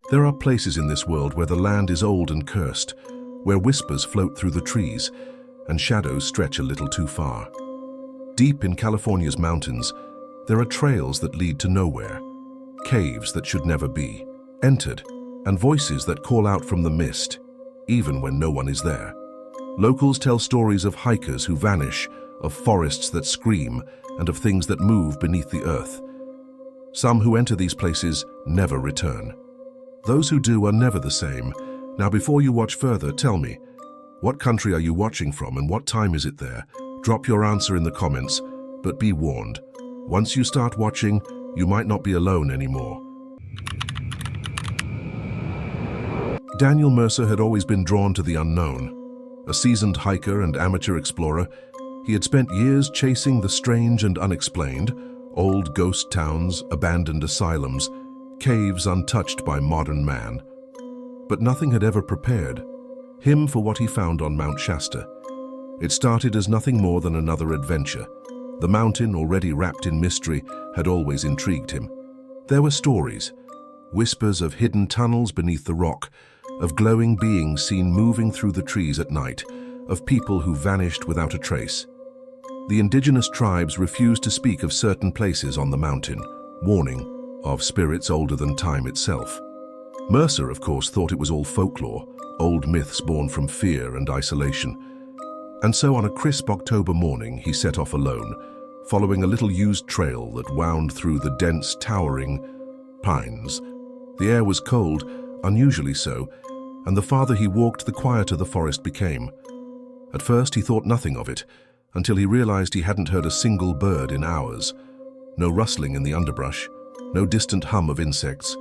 There are places in this world where the land is old and cursed, where whispers float through the trees and shadows stretch a little too far. Deep in California's mountains, there are trails that lead to nowhere, caves that should never be entered, and voices that call out from the mist, even when no one is there. Locals tell stories of hikers who vanish, of forests that scream, and of things that move beneath the earth. Some who enter these places never return. Those who do are never the same. Now, before you watch further, tell me, what country are you watching from and what time is it there? Drop your answer in the comments, but be warned. Once you start watching, you might not be alone anymore. Daniel Mercer had always been drawn to the unknown. A seasoned hiker and amateur explorer, he had spent years chasing the strange and unexplained, old ghost towns, abandoned asylums, caves untouched by modern man. But nothing had ever prepared him for what he found on Mount Shasta. It started as nothing more than another adventure. The mountain, already wrapped in mystery, had always intrigued him. There were stories, whispers of hidden tunnels beneath the rock, of glowing beings seen moving through the trees at night, of people who vanished without a trace. The indigenous tribes refused to speak of certain places on the mountain, warning of spirits older than time itself. Mercer, of course, thought it was all folklore, old myths born from fear and isolation. And so on a crisp October morning, he set off alone, following a little used trail that wound through the dense, towering pines. The air was cold, unusually so, and the farther he walked, the quieter the forest became. At first, he thought nothing of it, until he realized he hadn't heard a single bird in hours. No rustling in the underbrush, no distant hum of insects,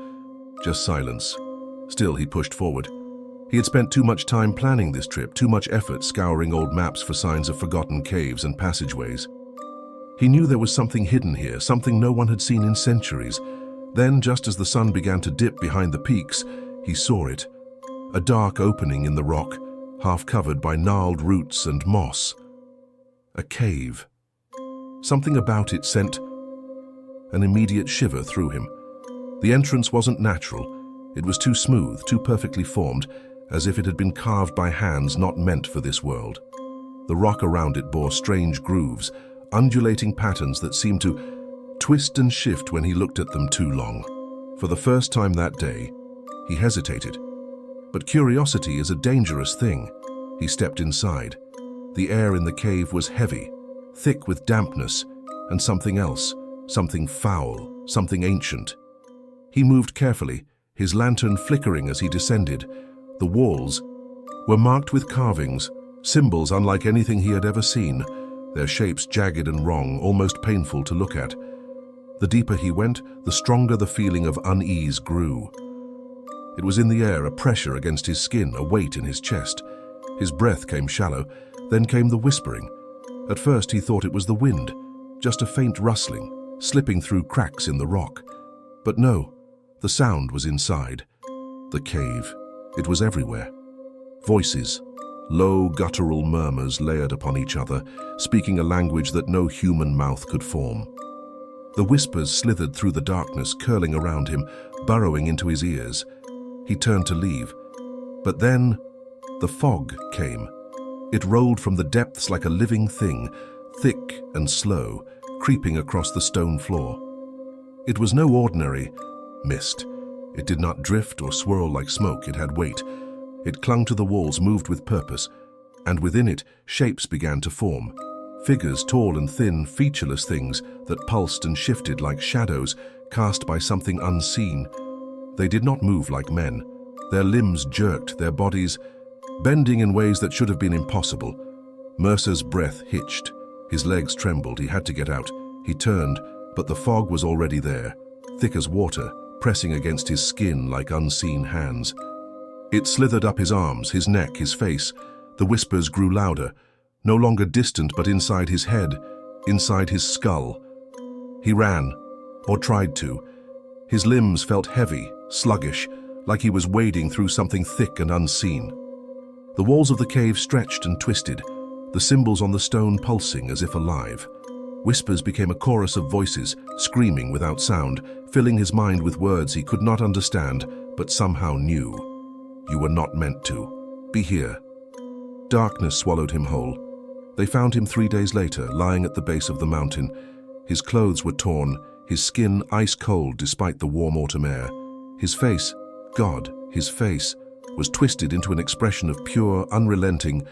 just silence. Still, he pushed forward. He had spent too much time planning this trip, too much effort scouring old maps for signs of forgotten caves and passageways. He knew there was something hidden here, something no one had seen in centuries. Then, just as the sun began to dip behind the peaks, he saw it. A dark opening in the rock, half covered by gnarled roots and moss. A cave. Something about it sent an immediate shiver through him. The entrance wasn't natural. It was too smooth, too perfectly formed, as if it had been carved by hands not meant for this world. The rock around it bore strange grooves, undulating patterns that seemed to twist and shift when he looked at them too long. For the first time that day, he hesitated. But curiosity is a dangerous thing. He stepped inside. The air in the cave was heavy, thick with dampness, and something else, something foul, something ancient. He moved carefully, his lantern flickering as he descended. The walls were marked with carvings, symbols unlike anything he had ever seen, their shapes jagged and wrong, almost painful to look at. The deeper he went, the stronger the feeling of unease grew. It was in the air, a pressure against his skin, a weight in his chest. His breath came shallow, then came the whispering. At first he thought it was the wind, just a faint rustling, slipping through cracks in the rock. But no, the sound was inside. The cave. It was everywhere. Voices, low guttural murmurs layered upon each other, speaking a language that no human mouth could form. The whispers slithered through the darkness, curling around him, burrowing into his ears. He turned to leave. But then, the fog came. It rolled from the depths like a living thing, thick and slow, creeping across the stone floor. It was no ordinary mist. It did not drift or swirl like smoke. It had weight. It clung to the walls, moved with purpose, and within it, shapes began to form. Figures, tall and thin, featureless things that pulsed and shifted like shadows cast by something unseen. They did not move like men. Their limbs jerked, their bodies bending in ways that should have been impossible. Mercer's breath hitched. His legs trembled. He had to get out. He turned, but the fog was already there, thick as water, pressing against his skin like unseen hands. It slithered up his arms, his neck, his face. The whispers grew louder, no longer distant but inside his head, inside his skull. He ran, or tried to. His limbs felt heavy, sluggish, like he was wading through something thick and unseen. The walls of the cave stretched and twisted, the symbols on the stone pulsing as if alive. Whispers became a chorus of voices, screaming without sound, filling his mind with words he could not understand, but somehow knew. You were not meant to. Be here. Darkness swallowed him whole. They found him 3 days later, lying at the base of the mountain. His clothes were torn, his skin ice cold despite the warm autumn air. His face, God, his face, was twisted into an expression of pure, unrelenting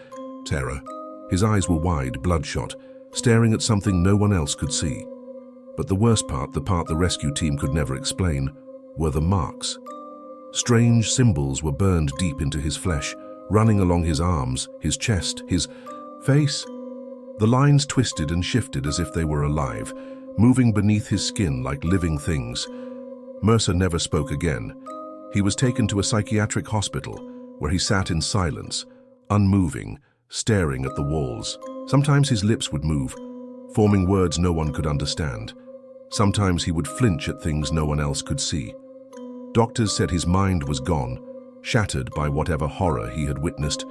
terror. His eyes were wide, bloodshot, staring at something no one else could see. But the worst part, the part the rescue team could never explain, were the marks. Strange symbols were burned deep into his flesh, running along his arms, his chest, his face. The lines twisted and shifted as if they were alive, moving beneath his skin like living things. Mercer never spoke again. He was taken to a psychiatric hospital, where he sat in silence, unmoving, staring at the walls. Sometimes his lips would move, forming words no one could understand. Sometimes he would flinch at things no one else could see. Doctors said his mind was gone, shattered by whatever horror he had witnessed.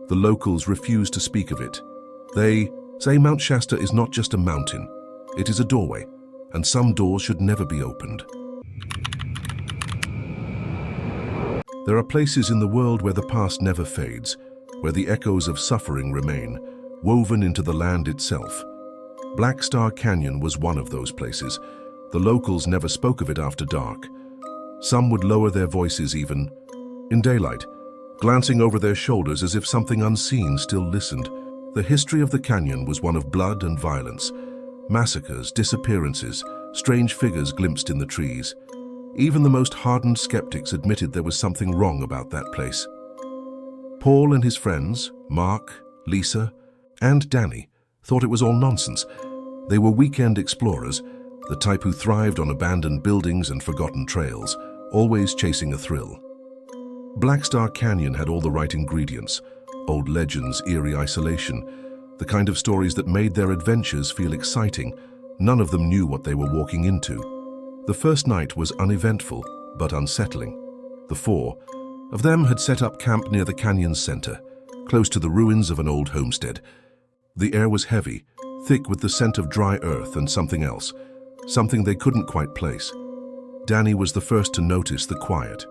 The locals refused to speak of it. They say Mount Shasta is not just a mountain, it is a doorway, and some doors should never be opened. There are places in the world where the past never fades, where the echoes of suffering remain, woven into the land itself. Black Star Canyon was one of those places. The locals never spoke of it after dark. Some would lower their voices even in daylight, glancing over their shoulders as if something unseen still listened. The history of the canyon was one of blood and violence. Massacres, disappearances, strange figures glimpsed in the trees. Even the most hardened skeptics admitted there was something wrong about that place. Paul and his friends, Mark, Lisa, and Danny, thought it was all nonsense. They were weekend explorers, the type who thrived on abandoned buildings and forgotten trails, always chasing a thrill. Black Star Canyon had all the right ingredients: old legends, eerie isolation, the kind of stories that made their adventures feel exciting. None of them knew what they were walking into. The first night was uneventful, but unsettling. The four of them had set up camp near the canyon's center, close to the ruins of an old homestead. The air was heavy, thick with the scent of dry earth and something else, something they couldn't quite place. Danny was the first to notice the quiet.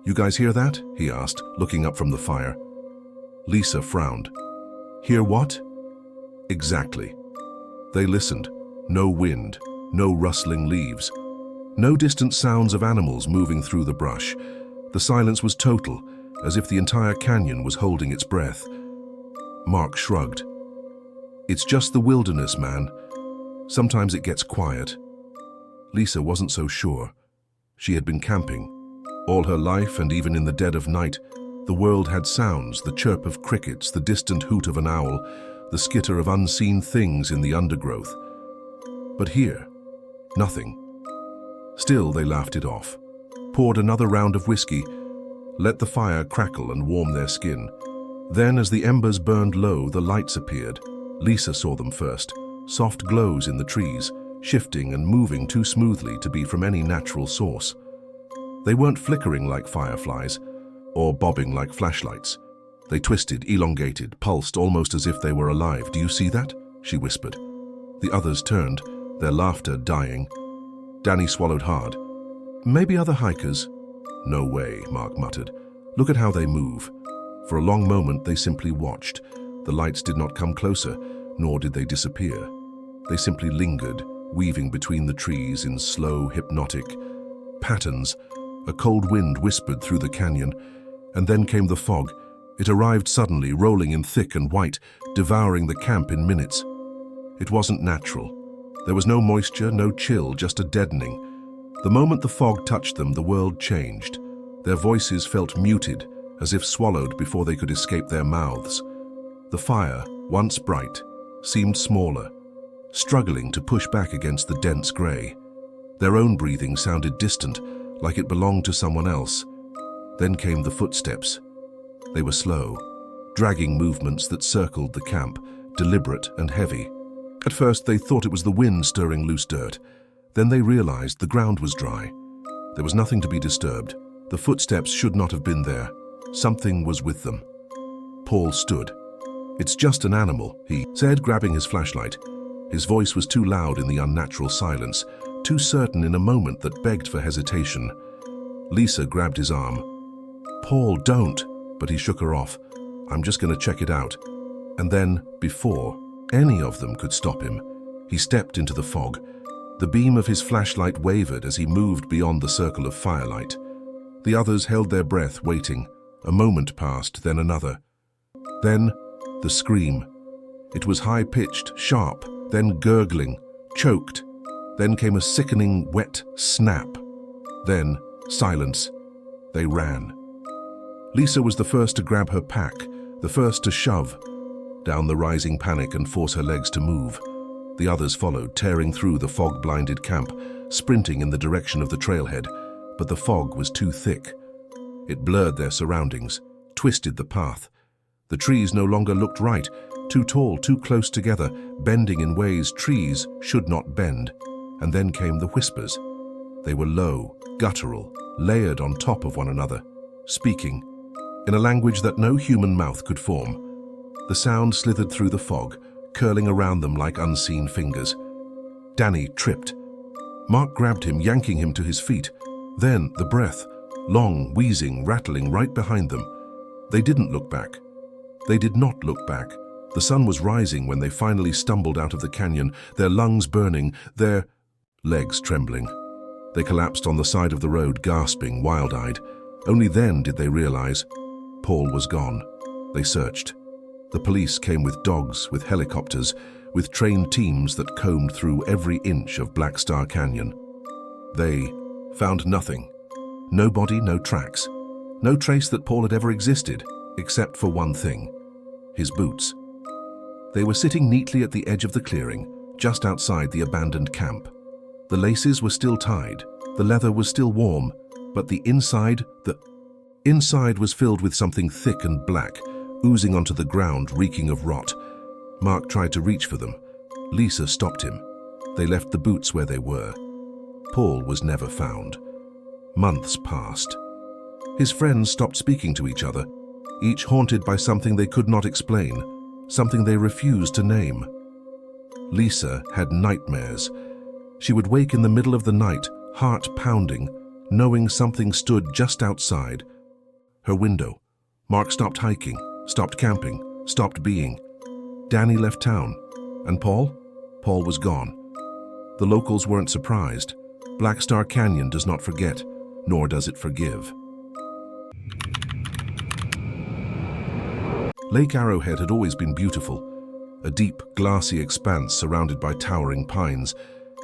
"You guys hear that?" he asked, looking up from the fire. Lisa frowned. "Hear what?" "Exactly." They listened. No wind, no rustling leaves, no distant sounds of animals moving through the brush. The silence was total, as if the entire canyon was holding its breath. Mark shrugged. "It's just the wilderness, man. Sometimes it gets quiet." Lisa wasn't so sure. She had been camping. All her life, and even in the dead of night, the world had sounds: the chirp of crickets, the distant hoot of an owl, the skitter of unseen things in the undergrowth. But here, nothing. Still, they laughed it off, poured another round of whiskey, let the fire crackle and warm their skin. Then, as the embers burned low, the lights appeared. Lisa saw them first, soft glows in the trees, shifting and moving too smoothly to be from any natural source. They weren't flickering like fireflies, or bobbing like flashlights. They twisted, elongated, pulsed, almost as if they were alive. "Do you see that?" she whispered. The others turned, their laughter dying. Danny swallowed hard. "Maybe other hikers." "No way," Mark muttered. "Look at how they move." For a long moment they simply watched. The lights did not come closer, nor did they disappear. They simply lingered, weaving between the trees in slow, hypnotic patterns. A cold wind whispered through the canyon, and then came the fog. It arrived suddenly, rolling in thick and white, devouring the camp in minutes. It wasn't natural. There was no moisture, no chill, just a deadening. The moment the fog touched them, the world changed. Their voices felt muted, as if swallowed before they could escape their mouths. The fire, once bright, seemed smaller, struggling to push back against the dense gray. Their own breathing sounded distant, like it belonged to someone else. Then came the footsteps. They were slow, dragging movements that circled the camp, deliberate and heavy. At first they thought it was the wind stirring loose dirt. Then they realized the ground was dry. There was nothing to be disturbed. The footsteps should not have been there. Something was with them. Paul stood. "It's just an animal," he said, grabbing his flashlight. His voice was too loud in the unnatural silence, too certain in a moment that begged for hesitation. Lisa grabbed his arm. "Paul, don't," but he shook her off. "I'm just going to check it out." And then, before any of them could stop him, he stepped into the fog. The beam of his flashlight wavered as he moved beyond the circle of firelight. The others held their breath, waiting. A moment passed, then another. Then, the scream. It was high-pitched, sharp, then gurgling, choked. Then came a sickening, wet snap. Then, silence. They ran. Lisa was the first to grab her pack, the first to shove down the rising panic and force her legs to move. The others followed, tearing through the fog-blinded camp, sprinting in the direction of the trailhead, but the fog was too thick. It blurred their surroundings, twisted the path. The trees no longer looked right, too tall, too close together, bending in ways trees should not bend. And then came the whispers. They were low, guttural, layered on top of one another, speaking in a language that no human mouth could form. The sound slithered through the fog, curling around them like unseen fingers. Danny tripped. Mark grabbed him, yanking him to his feet. Then the breath, long, wheezing, rattling right behind them. They didn't look back. They did not look back. The sun was rising when they finally stumbled out of the canyon, their lungs burning, their legs trembling. They collapsed on the side of the road, gasping, wild-eyed. Only then did they realize Paul was gone. They searched. The police came with dogs, with helicopters, with trained teams that combed through every inch of Black Star Canyon. They found nothing. No body, no tracks. No trace that Paul had ever existed, except for one thing: his boots. They were sitting neatly at the edge of the clearing, just outside the abandoned camp. The laces were still tied, the leather was still warm, but the inside was filled with something thick and black, oozing onto the ground, reeking of rot. Mark tried to reach for them. Lisa stopped him. They left the boots where they were. Paul was never found. Months passed. His friends stopped speaking to each other, each haunted by something they could not explain, something they refused to name. Lisa had nightmares. She would wake in the middle of the night, heart pounding, knowing something stood just outside her window. Mark stopped hiking, stopped camping, stopped being. Danny left town. And Paul? Paul was gone. The locals weren't surprised. Black Star Canyon does not forget, nor does it forgive. Lake Arrowhead had always been beautiful, a deep, glassy expanse surrounded by towering pines,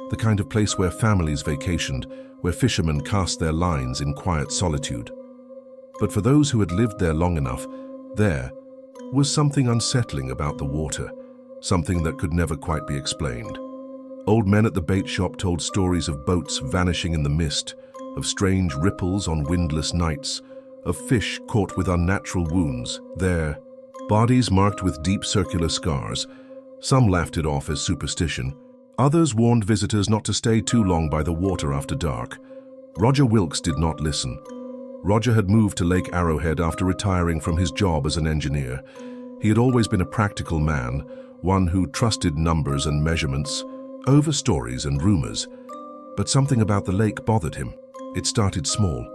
the kind of place where families vacationed, where fishermen cast their lines in quiet solitude. But for those who had lived there long enough, there was something unsettling about the water, something that could never quite be explained. Old men at the bait shop told stories of boats vanishing in the mist, of strange ripples on windless nights, of fish caught with unnatural wounds there, bodies marked with deep circular scars. Some laughed it off as superstition. Others warned visitors not to stay too long by the water after dark. Roger Wilkes did not listen. Roger had moved to Lake Arrowhead after retiring from his job as an engineer. He had always been a practical man, one who trusted numbers and measurements over stories and rumors. But something about the lake bothered him. It started small.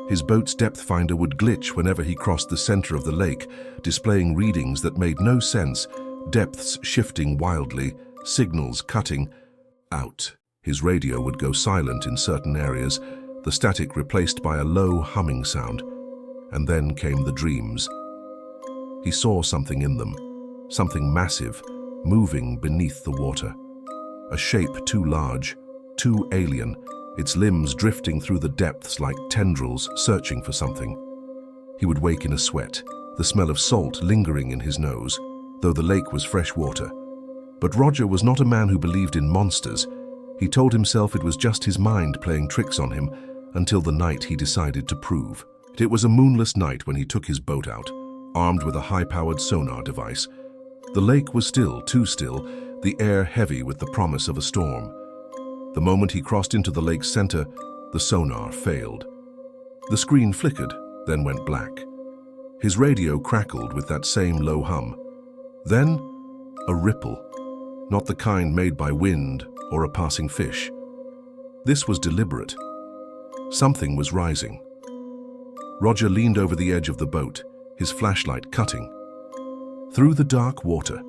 His boat's depth finder would glitch whenever he crossed the center of the lake, displaying readings that made no sense, depths shifting wildly, signals cutting out. His radio would go silent in certain areas, the static replaced by a low humming sound. And then came the dreams. He saw something in them, something massive, moving beneath the water. A shape too large, too alien, its limbs drifting through the depths like tendrils searching for something. He would wake in a sweat, the smell of salt lingering in his nose, though the lake was fresh water. But Roger was not a man who believed in monsters. He told himself it was just his mind playing tricks on him, until the night he decided to prove. It was a moonless night when he took his boat out, armed with a high-powered sonar device. The lake was still, too still, the air heavy with the promise of a storm. The moment he crossed into the lake's center, the sonar failed. The screen flickered, then went black. His radio crackled with that same low hum. Then, a ripple, not the kind made by wind or a passing fish. This was deliberate. Something was rising. Roger leaned over the edge of the boat, his flashlight cutting through the dark water.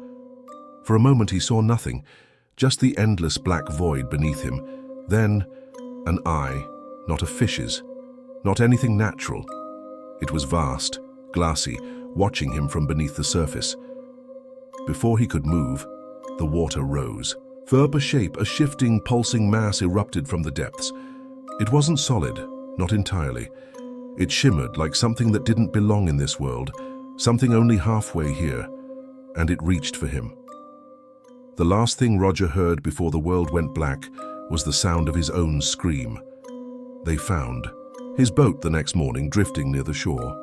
For a moment he saw nothing, just the endless black void beneath him. Then, an eye, not a fish's, not anything natural. It was vast, glassy, watching him from beneath the surface. Before he could move, the water rose. Verb a shape, a shifting, pulsing mass erupted from the depths. It wasn't solid, not entirely. It shimmered like something that didn't belong in this world, something only halfway here, and it reached for him. The last thing Roger heard before the world went black was the sound of his own scream. They found his boat the next morning drifting near the shore.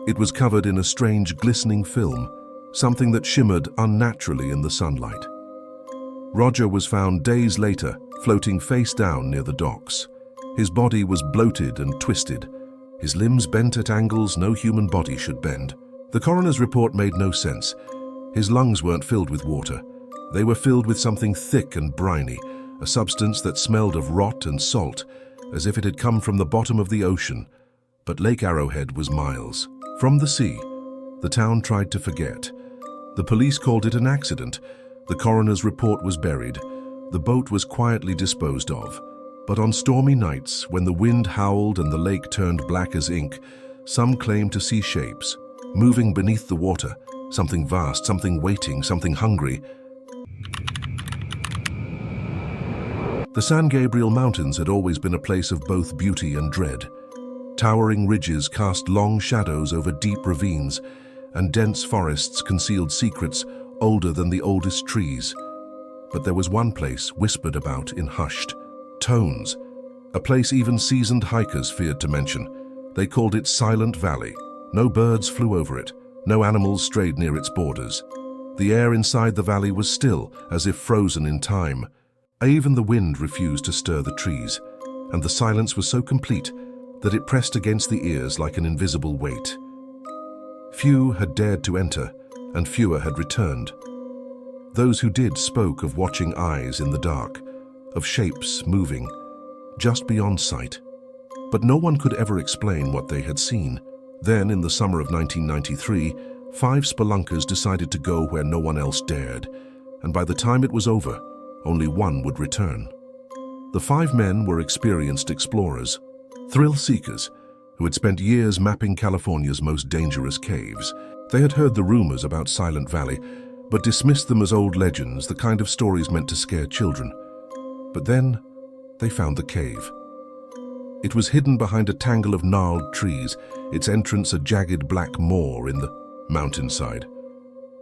It was covered in a strange glistening film, something that shimmered unnaturally in the sunlight. Roger was found days later, floating face down near the docks. His body was bloated and twisted, his limbs bent at angles no human body should bend. The coroner's report made no sense. His lungs weren't filled with water. They were filled with something thick and briny, a substance that smelled of rot and salt, as if it had come from the bottom of the ocean. But Lake Arrowhead was miles from the sea. The town tried to forget. The police called it an accident. The coroner's report was buried. The boat was quietly disposed of. But on stormy nights, when the wind howled and the lake turned black as ink, some claimed to see shapes, moving beneath the water, something vast, something waiting, something hungry. The San Gabriel Mountains had always been a place of both beauty and dread. Towering ridges cast long shadows over deep ravines, and dense forests concealed secrets older than the oldest trees. But there was one place whispered about in hushed tones, a place even seasoned hikers feared to mention. They called it Silent Valley. No birds flew over it, no animals strayed near its borders. The air inside the valley was still, as if frozen in time. Even the wind refused to stir the trees, and the silence was so complete that it pressed against the ears like an invisible weight. Few had dared to enter, and fewer had returned. Those who did spoke of watching eyes in the dark, of shapes moving, just beyond sight. But no one could ever explain what they had seen. Then, in the summer of 1993, 5 spelunkers decided to go where no one else dared, and by the time it was over, only one would return. The 5 men were experienced explorers, thrill-seekers, who had spent years mapping California's most dangerous caves. They had heard the rumors about Silent Valley, but dismissed them as old legends, the kind of stories meant to scare children. But then, they found the cave. It was hidden behind a tangle of gnarled trees, its entrance a jagged black moor in the mountainside.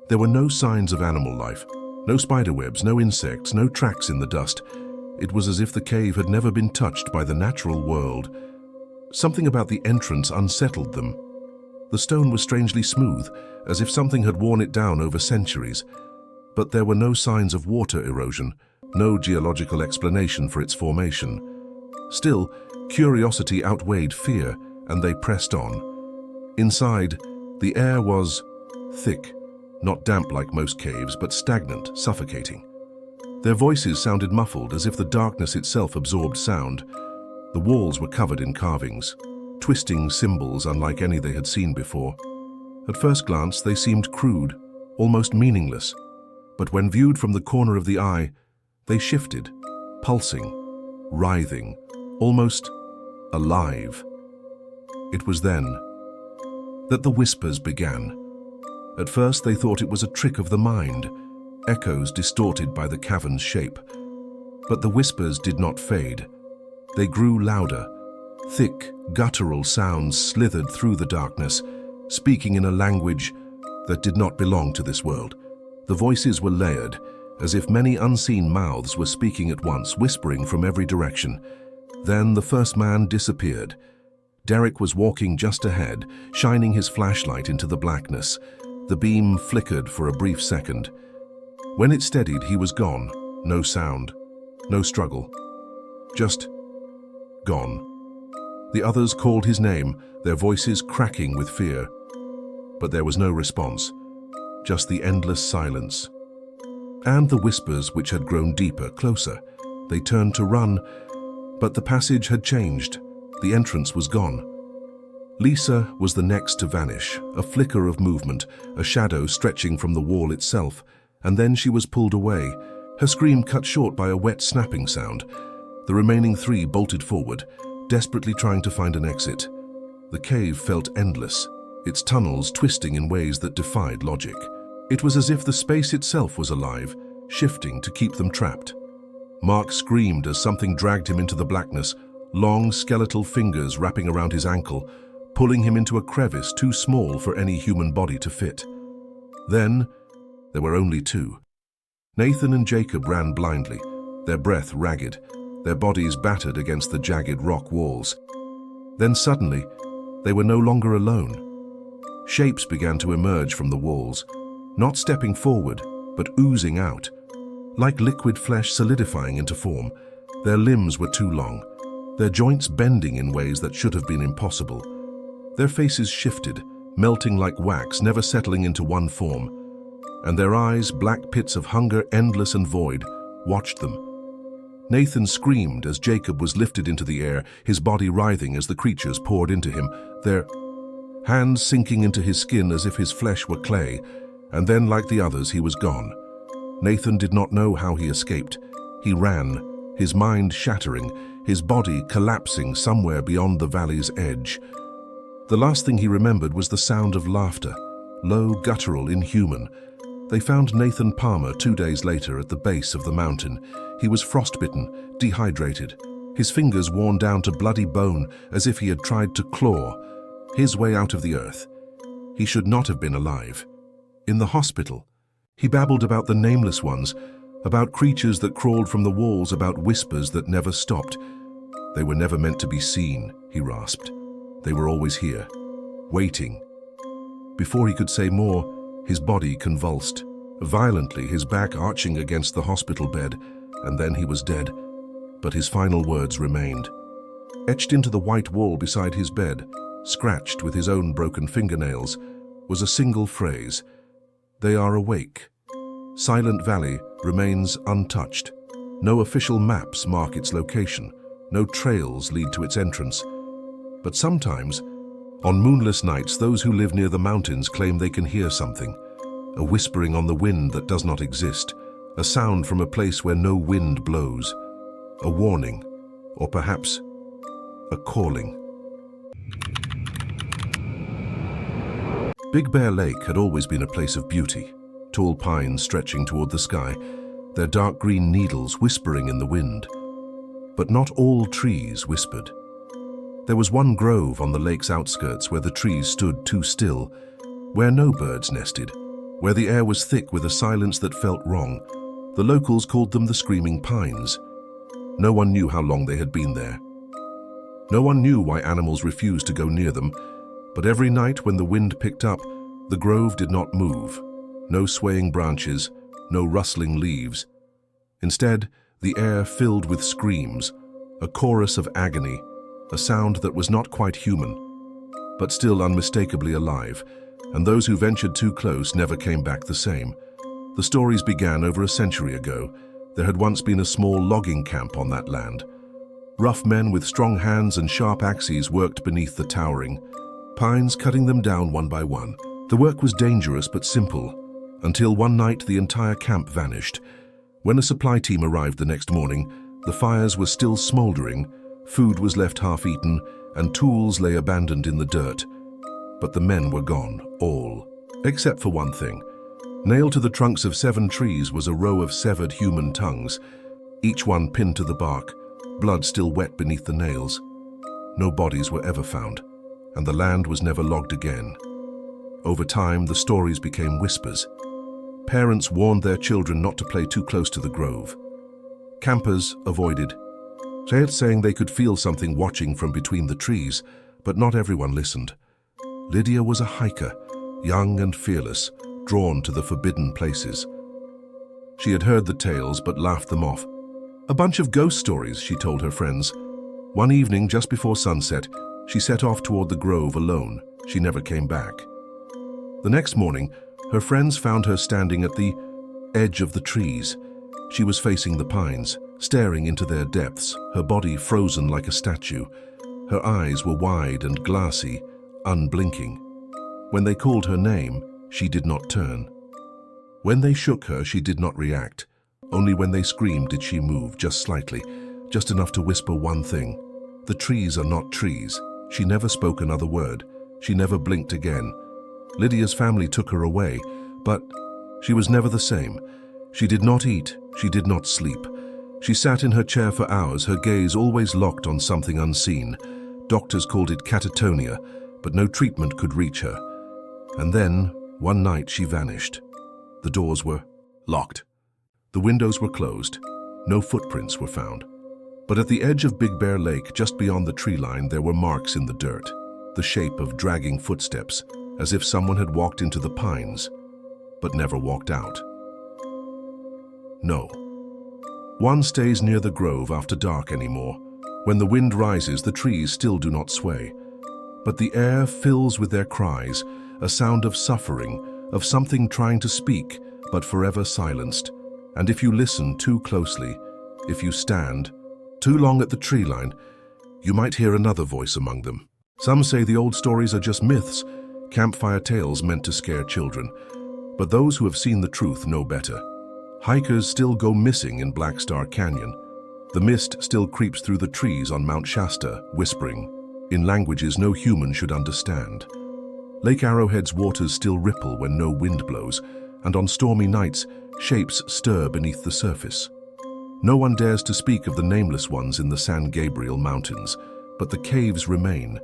There were no signs of animal life, no spiderwebs, no insects, no tracks in the dust. It was as if the cave had never been touched by the natural world. Something about the entrance unsettled them. The stone was strangely smooth, as if something had worn it down over centuries. But there were no signs of water erosion, no geological explanation for its formation. Still, curiosity outweighed fear, and they pressed on. Inside, the air was thick, not damp like most caves, but stagnant, suffocating. Their voices sounded muffled, as if the darkness itself absorbed sound. The walls were covered in carvings, twisting symbols unlike any they had seen before. At first glance, they seemed crude, almost meaningless. But when viewed from the corner of the eye, they shifted, pulsing, writhing, almost alive. It was then that the whispers began. At first they thought it was a trick of the mind, echoes distorted by the cavern's shape. But the whispers did not fade. They grew louder. Thick, guttural sounds slithered through the darkness, speaking in a language that did not belong to this world. The voices were layered, as if many unseen mouths were speaking at once, whispering from every direction. Then the first man disappeared. Derek was walking just ahead, shining his flashlight into the blackness. The beam flickered for a brief second. When it steadied, he was gone. No sound, no struggle. Just gone. The others called his name, their voices cracking with fear. But there was no response, just the endless silence. And the whispers which had grown deeper, closer. They turned to run, But the passage had changed. The entrance was gone. Lisa was the next to vanish, a flicker of movement, a shadow stretching from the wall itself, and then she was pulled away, her scream cut short by a wet snapping sound. The remaining three bolted forward, desperately trying to find an exit. The cave felt endless, its tunnels twisting in ways that defied logic. It was as if the space itself was alive, shifting to keep them trapped. Mark screamed as something dragged him into the blackness, long skeletal fingers wrapping around his ankle, pulling him into a crevice too small for any human body to fit. Then, there were only two. Nathan and Jacob ran blindly, their breath ragged, their bodies battered against the jagged rock walls. Then suddenly, they were no longer alone. Shapes began to emerge from the walls, not stepping forward, but oozing out. Like liquid flesh solidifying into form, their limbs were too long, their joints bending in ways that should have been impossible. Their faces shifted, melting like wax, never settling into one form. And their eyes, black pits of hunger, endless and void, watched them. Nathan screamed as Jacob was lifted into the air, his body writhing as the creatures poured into him, their hands sinking into his skin as if his flesh were clay, and then, like the others, he was gone. Nathan did not know how he escaped. He ran, his mind shattering, his body collapsing somewhere beyond the valley's edge. The last thing he remembered was the sound of laughter, low, guttural, inhuman. They found Nathan Palmer 2 days later at the base of the mountain. He was frostbitten, dehydrated, his fingers worn down to bloody bone as if he had tried to claw his way out of the earth. He should not have been alive. In the hospital, he babbled about the nameless ones, about creatures that crawled from the walls, about whispers that never stopped. They were never meant to be seen, he rasped. They were always here, waiting. Before he could say more, his body convulsed, violently, his back arching against the hospital bed, and then he was dead. But his final words remained. Etched into the white wall beside his bed, scratched with his own broken fingernails, was a single phrase. They are awake. Silent Valley remains untouched. No official maps mark its location. No trails lead to its entrance. But sometimes, on moonless nights, those who live near the mountains claim they can hear something. A whispering on the wind that does not exist. A sound from a place where no wind blows. A warning, or perhaps a calling. Big Bear Lake had always been a place of beauty. Tall pines stretching toward the sky, their dark green needles whispering in the wind. But not all trees whispered. There was one grove on the lake's outskirts where the trees stood too still, where no birds nested, where the air was thick with a silence that felt wrong. The locals called them the Screaming Pines. No one knew how long they had been there. No one knew why animals refused to go near them, but every night when the wind picked up, the grove did not move. No swaying branches, no rustling leaves. Instead, the air filled with screams, a chorus of agony, a sound that was not quite human, but still unmistakably alive, and those who ventured too close never came back the same. The stories began over a century ago. There had once been a small logging camp on that land. Rough men with strong hands and sharp axes worked beneath the towering pines, cutting them down one by one. The work was dangerous but simple, until one night the entire camp vanished. When a supply team arrived the next morning, the fires were still smoldering, food was left half-eaten, and tools lay abandoned in the dirt. But the men were gone, all, except for one thing. Nailed to the trunks of 7 trees was a row of severed human tongues, each one pinned to the bark, blood still wet beneath the nails. No bodies were ever found, and the land was never logged again. Over time, the stories became whispers. Parents warned their children not to play too close to the grove. Campers avoided, saying they could feel something watching from between the trees, but not everyone listened. Lydia was a hiker, young and fearless, drawn to the forbidden places. She had heard the tales but laughed them off. A bunch of ghost stories, she told her friends. One evening, just before sunset, she set off toward the grove alone. She never came back. The next morning, her friends found her standing at the edge of the trees. She was facing the pines, staring into their depths, her body frozen like a statue. Her eyes were wide and glassy, unblinking. When they called her name, she did not turn. When they shook her, she did not react. Only when they screamed did she move, just slightly, just enough to whisper one thing. The trees are not trees. She never spoke another word. She never blinked again. Lydia's family took her away, but she was never the same. She did not eat. She did not sleep. She sat in her chair for hours, her gaze always locked on something unseen. Doctors called it catatonia, but no treatment could reach her. And then, one night, she vanished. The doors were locked. The windows were closed. No footprints were found. But at the edge of Big Bear Lake, just beyond the tree line, there were marks in the dirt, the shape of dragging footsteps, as if someone had walked into the pines, but never walked out. No. One stays near the grove after dark anymore. When the wind rises, the trees still do not sway. But the air fills with their cries, a sound of suffering, of something trying to speak, but forever silenced. And if you listen too closely, if you stand too long at the tree line, you might hear another voice among them. Some say the old stories are just myths, campfire tales meant to scare children. But those who have seen the truth know better. Hikers still go missing in Black Star Canyon. The mist still creeps through the trees on Mount Shasta, whispering, in languages no human should understand. Lake Arrowhead's waters still ripple when no wind blows, and on stormy nights, shapes stir beneath the surface. No one dares to speak of the nameless ones in the San Gabriel Mountains, but the caves remain,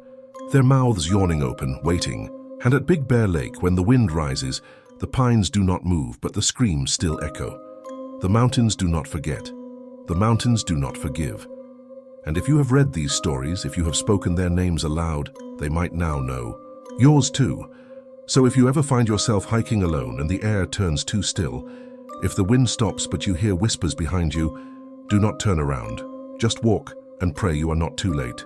their mouths yawning open, waiting. And at Big Bear Lake, when the wind rises, the pines do not move, but the screams still echo. The mountains do not forget. The mountains do not forgive. And if you have read these stories, if you have spoken their names aloud, they might now know. Yours too. So if you ever find yourself hiking alone and the air turns too still, if the wind stops but you hear whispers behind you, do not turn around. Just walk and pray you are not too late.